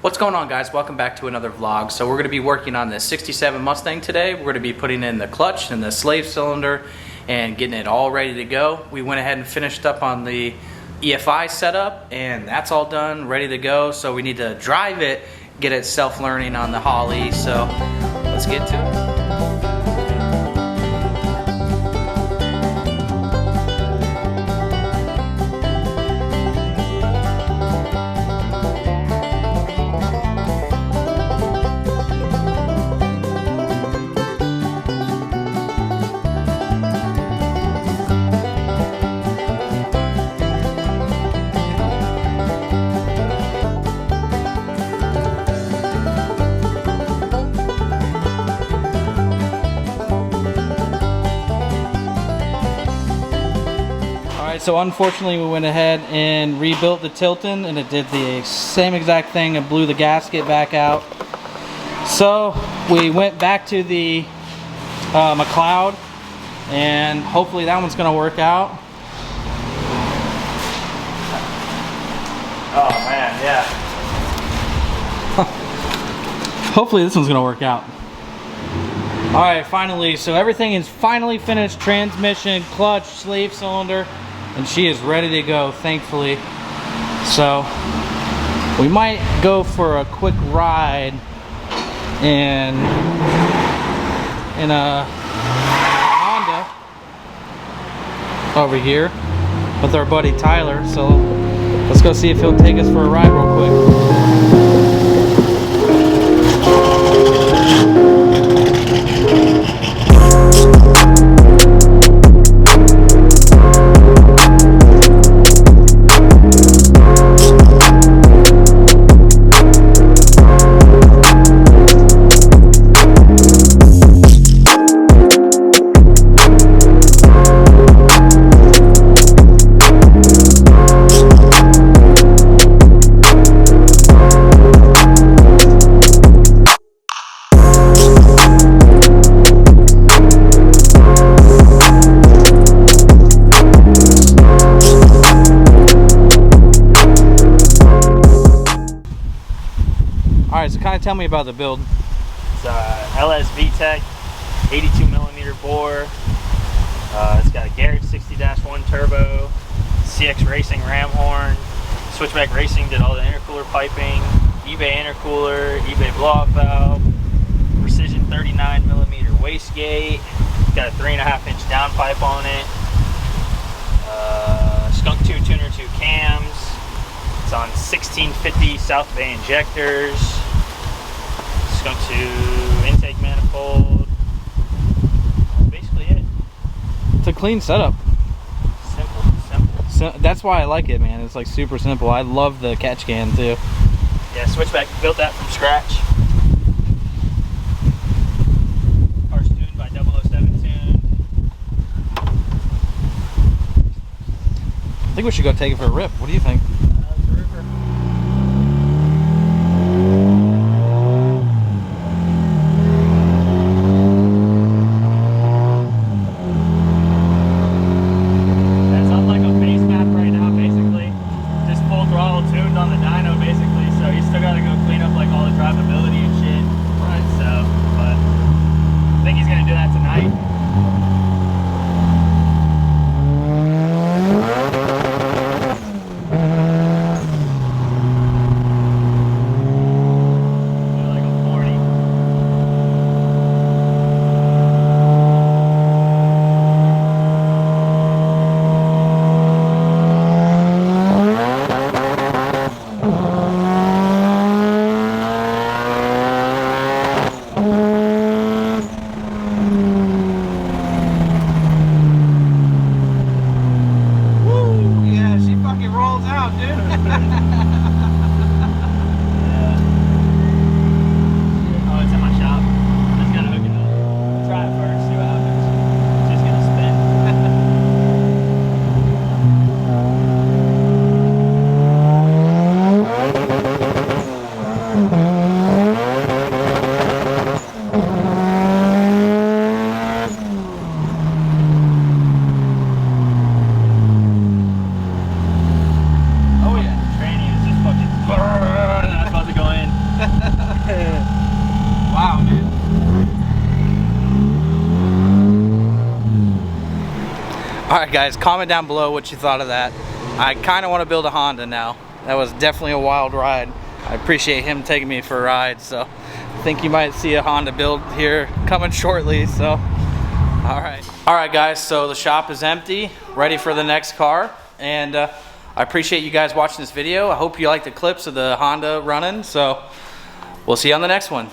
What's going on, guys? Welcome back to another vlog. So we're going to be working on this 67 Mustang today. We're going to be putting in the clutch and the slave cylinder and getting it all ready to go. We went ahead and finished up on the EFI setup and that's all done, ready to go. So we need to drive it, get it self-learning on the Holly. So let's get to it. So unfortunately we went ahead and rebuilt the Tilton and it did the same exact thing and blew the gasket back out. So we went back to the McLeod and hopefully that one's gonna work out. Oh man, yeah. Hopefully this one's gonna work out. Alright, finally, so everything is finally finished. Transmission, clutch, slave cylinder. And she is ready to go, thankfully. So we might go for a quick ride in a Honda over here with our buddy Tyler. So let's go see if he'll take us for a ride real quick. Alright, so kind of tell me about the build. It's LS VTEC, 82mm bore. It's got a Garrett 60-1 turbo, CX Racing ram horn, Switchback Racing did all the intercooler piping, eBay intercooler, eBay blow-off valve, Precision 39mm wastegate, got a 3.5-inch downpipe on it, Skunk 2 Tuner 2 cams. It's on 1650 South Bay injectors. Skunk 2 intake manifold. That's basically it. It's a clean setup. Simple. So, that's why I like it, man. It's like super simple. I love the catch can too. Yeah, Switchback built that from scratch. Car's tuned by 007 Tune. I think we should go take it for a rip. What do you think? right, guys, comment down below what you thought of that. I kind of want to build a Honda now. That was definitely a wild ride. I appreciate him taking me for a ride, so I think you might see a Honda build here coming shortly. So, all right, guys. So the shop is empty, ready for the next car, and I appreciate you guys watching this video. I hope you like the clips of the Honda running. So we'll see you on the next one.